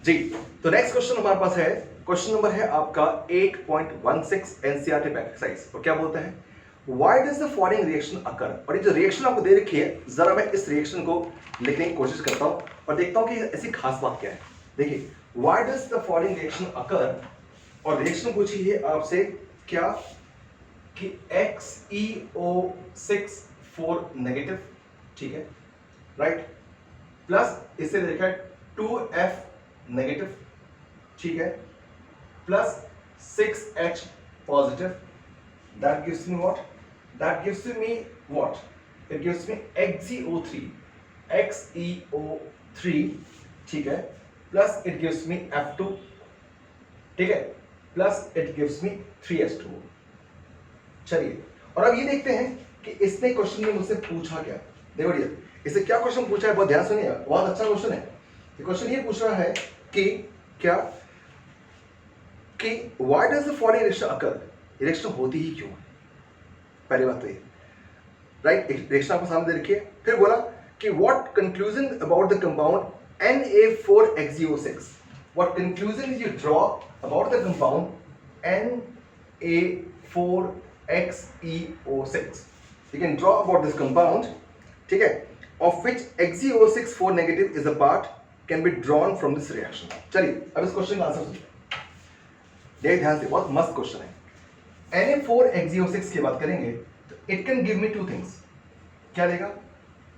जी। तो next question हमारे पास है, क्वेश्चन नंबर है आपका 8.16 एनसीईआरटी एक्सरसाइज। और क्या बोलता है, why does the following reaction occur. और ये जो रिएक्शन आपको दे रखी है, जरा मैं इस रिएक्शन को लिखने की कोशिश करता हूं और देखता हूं कि ऐसी खास बात क्या है। देखिए, why does the following reaction occur, और रिएक्शन पूछी है आपसे क्या कि XeO6 नेगेटिव, ठीक है, राइट, प्लस इससे देखा है 2F नेगेटिव, ठीक है, plus 6H positive, that gives me what? That gives me what? It gives me XeO3, ठीक है, plus it gives me F2, ठीक है, plus it gives me 3H2O। चलिए, और अब ये देखते हैं कि इसने क्वेश्चन में मुझसे पूछा क्या। देखो भैया, इससे क्या क्वेश्चन पूछा है, बहुत ध्यान सुनिए, बहुत अच्छा क्वेश्चन है। क्वेश्चन ये पूछ रहा है कि क्या कि why does the following reaction occur, reaction होती ही क्यों। पहली बात तो ये, राइट, रिएक्शन आपको सामने दे रखी है। फिर बोला कि what conclusion about the compound Na4XeO6, what conclusion you draw about the compound Na4XeO6, you can draw about this compound, ठीक है, of which XeO6 negative is a part can be drawn from this reaction। चलिए अब इस question का answer सुनिए, देखिए ध्यान से, बहुत मस्त क्वेश्चन है। Na4XeO6 की बात करेंगे तो it can give me two things. क्या देगा,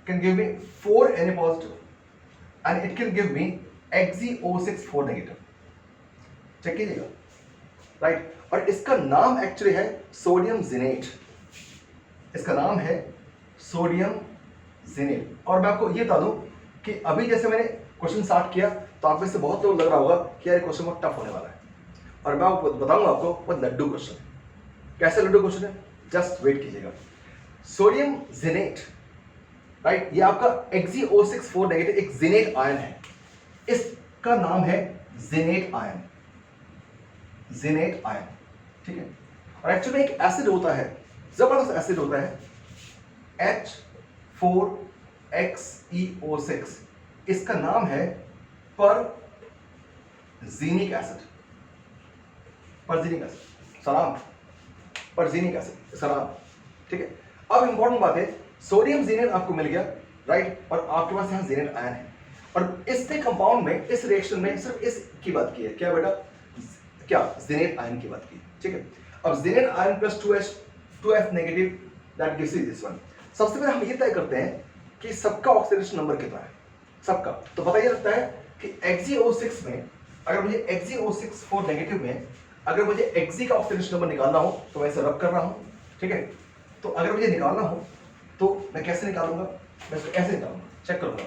can give me 4Na positive and it can give me XeO6 negative. Check कीजिएगा, राइट, और इसका नाम एक्चुअली है सोडियम जिनेट, इसका नाम है सोडियम जिनेट। और मैं आपको ये बता दूं कि अभी जैसे मैंने क्वेश्चन स्टार्ट किया तो आप में से बहुत लोग लग रहा होगा कि यार क्वेश्चन बहुत टफ होने वाला है, और मैं आपको बताऊंगा आपको बहुत लड्डू क्वेश्चन है। कैसे लड्डू क्वेश्चन है, जस्ट वेट कीजिएगा। सोडियम जिनेट, राइट, ये आपका XeO6 नेगेटिव एक जिनेट आयन है, इसका नाम है जिनेट आयन, जिनेट आयन, ठीक है। और एक्चुअली एक एसिड होता है, जबरदस्त एसिड होता है, H4XeO6, इसका नाम है परजीनिक एसिड, परजीनिक एसिड, सलाम, परजीनिक एसिड, सलाम, ठीक है। अब इंपॉर्टेंट बात है, सोडियम जिनेट आपको मिल गया, राइट, और आपके पास यहां जिनेट आयन है, और इसने कंपाउंड में, इस रिएक्शन में सिर्फ इसकी बात की है, क्या बेटा, क्या, जिनेट आयन की बात की, ठीक है। अब जिनेट ion plus 2F negative, that gives you this one. सबसे पहले हम ये तय करते हैं कि सबका ऑक्सीडेशन नंबर कितना है, सबका। तो पता ये लगता है कि XeO6 में, अगर मुझे XeO6 नेगेटिव में अगर मुझे Xe का ऑक्सीडेशन नंबर निकालना हो तो मैं इसे रब कर रहा हूं, ठीक है। तो अगर मुझे निकालना हो तो मैं कैसे निकालूंगा, मैं इसको ऐसे निकालूंगा, चेक करूंगा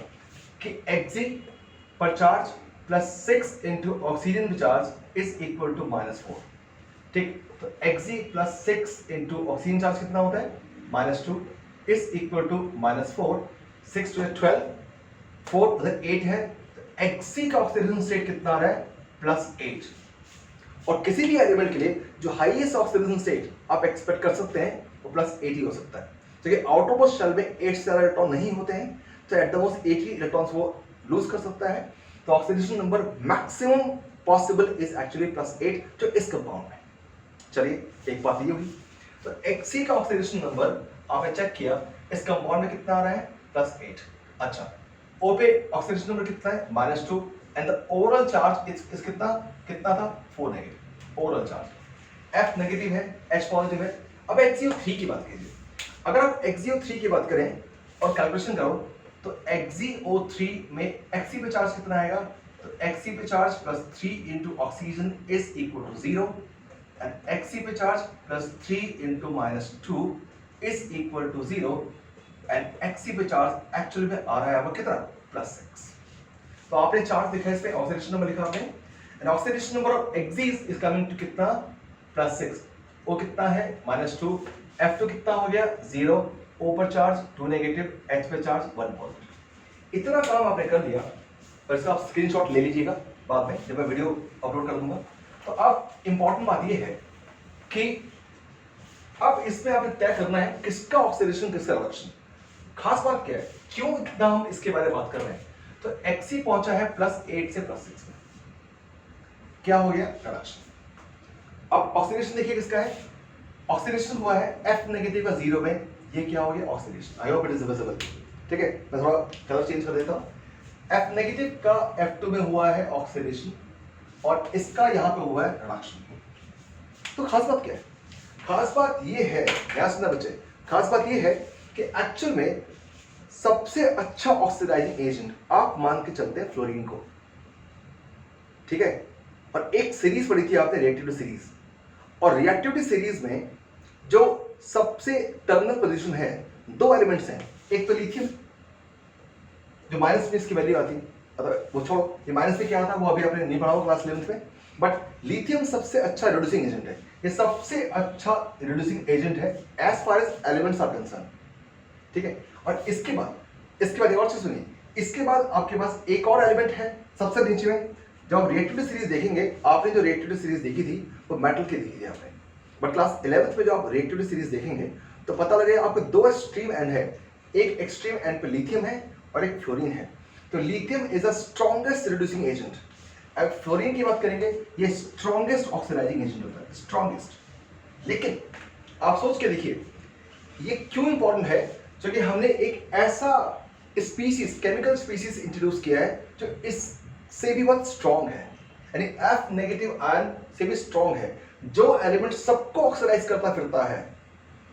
कि Xe पर चार्ज प्लस 6 इंटू ऑक्सीजन पर चार्ज इज इक्वल टू -4, ठीक। तो Xe plus 6 into oxygen charge कितना होता है, -2 इज इक्वल टू -4, 6 to 12, 4 उधर 8 है, तो Xe का ऑक्सीडेशन स्टेट कितना आ रहा है, +8। और किसी भी एलिमेंट के लिए जो हाईएस्ट ऑक्सीडेशन स्टेट आप एक्सपेक्ट कर सकते हैं वो +8 ही हो सकता है। तो ये आउटरमोस्ट शेल में 8 से ज्यादा इलेक्ट्रॉन नहीं होते हैं, तो at the most 8 he electrons वो लूज कर सकता है। तो oxidation number maximum possible is actually +8 जो इस कंपाउंड में। चलिए एक बात ये हुई, तो Xe का ऑक्सीडेशन नंबर आपने चेक किया, इस कंपाउंड में कितना आ रहा है, +8। अच्छा, O पे ऑक्सीडेशन नंबर कितना है, -2, and the overall charge is कितना था, 4 negative overall charge. F negative है, H पॉजिटिव है। अब XeO3 की बात कीजिए, अगर आप XeO3 की बात करें और कैलकुलेशन करो तो XeO3 में Xe पे चार्ज कितना आएगा, तो Xe पे charge +3 into oxygen is equal to 0, and Xe पे charge +3 into -2 is equal to 0, and Xe पे चार्ज एक्चुअली में आ रहा है आपका कितना, +6। तो आपने चार्ज देखा, इस पे ऑक्सीडेशन नंबर लिखा आपने, and oxidation number of Xe is coming to कितना, +6। O कितना है, -2, F2 कितना हो गया, 0, O पर चार्ज 2 नेगेटिव, H पे चार्ज 1 पॉजिटिव। इतना काम आपने कर लिया, और इसका आप स्क्रीनशॉट ले लीजिएगा बाद में जब मैं वीडियो अपलोड कर दूंगा। तो अब इंपॉर्टेंट बात ये है कि अब इसमें आपने तय करना है किसका ऑक्सीडेशन किसका रिडक्शन। खास बात क्या है, क्यों इतना हम इसके बारे में बात कर रहे हैं, तो Xe पहुंचा है +8 से +6 में, क्या हो गया? रिडक्शन। अब ऑक्सीडेशन देखिए किसका है, ऑक्सीडेशन हुआ है F नेगेटिव का 0 में, ये क्या हो गया? Oxidation. I hope it is visible, ठीक है। मैं थोड़ा कलर चेंज कर देता हूं। F नेगेटिव का F2 में हुआ है ऑक्सीडेशन और इसका यहां पे हुआ है रिडक्शन। तो खास बात क्या है? खास बात ये है, ध्यान सुनना बच्चे, खास बात ये है कि एक्चुअल में सबसे अच्छा ऑक्सीडाइजिंग एजेंट आप मान के चलते हैं फ्लोरीन को, ठीक है। और एक सीरीज पढ़ी थी आपने, रिएक्टिविटी सीरीज, और रिएक्टिविटी सीरीज में जो सबसे टर्मिनल पोजीशन है, दो एलिमेंट्स हैं, एक तो लिथियम जो माइनस में इसकी वैल्यू आती, वो छोड़ो, ये माइनस में क्या आता वो अभी आपने नहीं पढ़ा होगा क्लास 11th में, बट लिथियम सबसे अच्छा रिड्यूसिंग एजेंट है, ये सबसे अच्छा रिड्यूसिंग एजेंट है as far as elements are concern, ठीक है। और इसके बाद एक और चीज सुनिए, इसके बाद आपके पास एक और एलिमेंट है सबसे नीचे में। जब आप रिएक्टिविटी सीरीज देखेंगे, आपने जो रिएक्टिविटी सीरीज देखी थी वो मेटल की देखी थी आपने, बट क्लास 11th में जो आप रिएक्टिविटी सीरीज देखेंगे तो पता लगेगा आपको दो एक्सट्रीम एंड है, एक एक्सट्रीम एंड पे लिथियम है और एक फ्लोरीन है। तो lithium is a strongest reducing agent, अब फ्लोरीन की बात करेंगे, ये स्ट्रॉन्गेस्ट ऑक्सीडाइजिंग एजेंट होता है, स्ट्रॉन्गेस्ट। लेकिन आप सोच के देखिए ये क्यों इंपॉर्टेंट है, क्योंकि हमने एक ऐसा स्पीसीज, केमिकल स्पीसीज इंट्रोड्यूस किया है जो इससे भी बहुत स्ट्रॉन्ग है, यानी F नेगेटिव आयन से भी स्ट्रॉन्ग है, जो एलिमेंट सबको ऑक्सीडाइज करता फिरता है,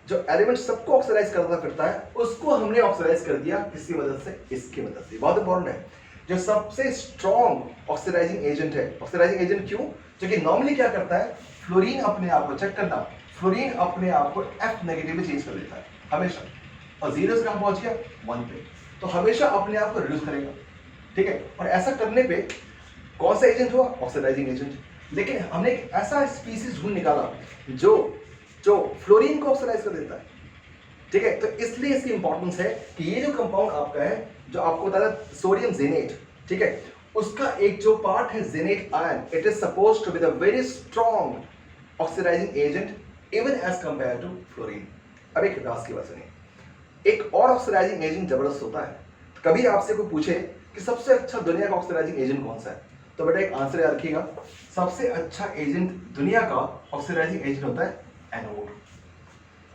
जो एलिमेंट सबको ऑक्सीडाइज करता फिरता है, उसको हमने ऑक्सीडाइज कर दिया किसकी मदद से? इसकी मदद से। बहुत इंपॉर्टेंट है, जो सबसे स्ट्रॉन्ग ऑक्सीडाइजिंग एजेंट है। ऑक्सीडाइजिंग एजेंट क्यों? क्योंकि नॉर्मली क्या करता है, फ्लोरीन अपने आप को, चेक करना, फ्लोरीन अपने आप को F नेगेटिव में चेंज कर देता है हमेशा, और 0 से कहां पहुंच गया? 1 पे, तो हमेशा अपने आप को रिड्यूस करेगा, ठीक है। और ऐसा करने पे कौन सा एजेंट हुआ? Oxidising agent. लेकिन हमने एक ऐसा स्पीसीज ढूंढ निकाला जो फ्लोरीन को ऑक्सीडाइज कर देता है, ठीक है। तो इसलिए इसकी इंपॉर्टेंस है कि ये जो कंपाउंड आपका है, जो आपको बता रहा सोडियम जेनेट, ठीक है, उसका एक जो पार्ट है xenate ion, it is supposed to be the very strong oxidising agent even as compare to fluorine. अब एक राज की बात सुनिए, एक और ऑक्सीडाइजिंग एजेंट जबरदस्त होता है। तो कभी आपसे कोई पूछे कि सबसे अच्छा दुनिया का ऑक्सीडाइजिंग एजेंट कौन सा है, तो बेटा एक आंसर याद रखिएगा, सबसे अच्छा एजेंट दुनिया का ऑक्सीडाइजिंग एजेंट होता है एनोड,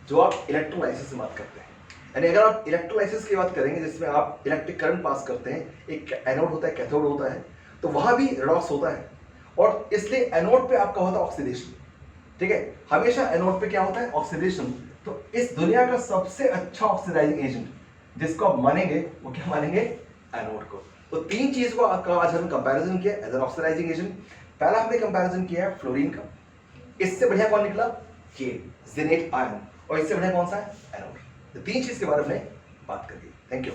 जो आप इलेक्ट्रोलाइसिस से बात करते हैं। यानी अगर आप इलेक्ट्रोलाइसिस की बात करेंगे जिसमें आप इलेक्ट्रिक करंट पास करते हैं, एक एनोड होता है, कैथोड होता है, तो वहां भी रिडॉक्स होता है, और इसलिए एनोड पे आपका होता है ऑक्सीडेशन, ठीक है। हमेशा एनोड पे क्या होता है? ऑक्सीडेशन। तो इस दुनिया का सबसे अच्छा ऑक्सीडाइजिंग एजेंट जिसको आप मानेंगे, वो क्या मानेंगे? एनोड को। तो तीन चीज को आज हमने कंपैरिजन किया एज एन ऑक्सीडाइजिंग एजेंट। पहला हमने कंपैरिजन किया है फ्लोरीन का, इससे बढ़िया कौन निकला? ये जेनेट आयन, और इससे बढ़िया कौन सा है? एनोड। तो तीन चीज के बारे में बात करिए। Thank you.